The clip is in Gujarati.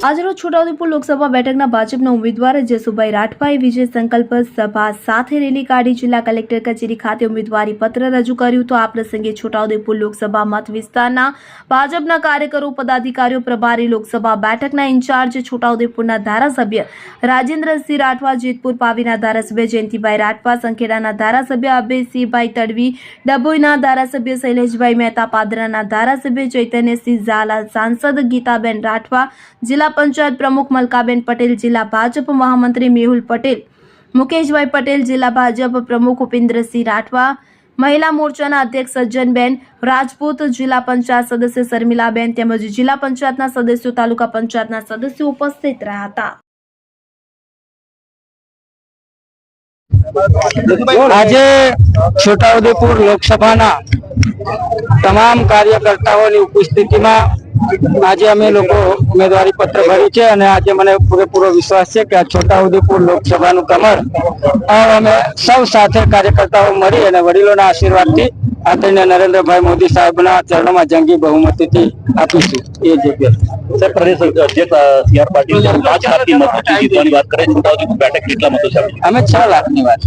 આજરોજ છોટાઉદેપુર લોકસભા બેઠકના ભાજપના ઉમેદવાર જસુભાઈ રાઠવાએ વિજય સંકલ્પ સભા સાથે રેલી કાઢી જિલ્લા કલેક્ટર કચેરી ખાતે ઉમેદવારી પત્ર રજૂ કર્યું. તો આ પ્રસંગે છોટાઉદેપુર લોકસભા મત વિસ્તારના ભાજપના કાર્યકરો, પદાધિકારીઓ, પ્રભારી, લોકસભા બેઠકના ઇન્ચાર્જ, છોટાઉદેપુરના ધારાસભ્ય રાજેન્દ્રસિંહ રાઠવા, જેતપુર પાવીના ધારાસભ્ય જયંતિભાઈ રાઠવા, સંખેડાના ધારાસભ્ય અભયસિંહભાઈ તડવી, ડભોઈના ધારાસભ્ય શૈલેષભાઈ મહેતા, પાદરાના ધારાસભ્ય ચૈતન્યસિંહ ઝાલા, સાંસદ ગીતાબેન રાઠવા, જિલ્લા પંચાયત પ્રમુખ મલકાબેન પટેલ, જિલ્લા ભાજપ મહામંત્રી મેહુલ પટેલ, મુકેશભાઈ પટેલ, જિલ્લા ભાજપ પ્રમુખ ઉપેન્દ્રસિંહ રાઠવા, મહિલા મોરચાના અધ્યક્ષ સજ્જનબેન રાજપૂત, જિલ્લા પંચાયત સદસ્ય શર્મિલાબેન તેમજ જિલ્લા પંચાયતના સદસ્યો, તાલુકા પંચાયતના સદસ્યો ઉપસ્થિત રહ્યા હતા. આજે છોટાઉદેપુર લોકસભાના તમામ કાર્યકર્તાઓની ઉપસ્થિતિમાં આજે અમે લોકો ઉમેદવારી પત્ર ભર્યું છે અને આજે મને પૂરેપૂરો વિશ્વાસ છે કે આ છોટાઉદેપુર લોકસભાનું કમળ અમે સૌ સાથે કાર્યકર્તાઓ મળી અને વડીલોના આશીર્વાદથી આદરણીય નરેન્દ્રભાઈ મોદી સાહેબના ચરણોમાં જંગી બહુમતીથી આપીશું. એ જગ્યા સર, પ્રદેશ સીઆર પાટીલ 5 લાખની મતોથી જીતવાની વાત કરે, છોટાઉદેપુર બેઠક કેટલા મતો છે? અમે 6 લાખની વાત.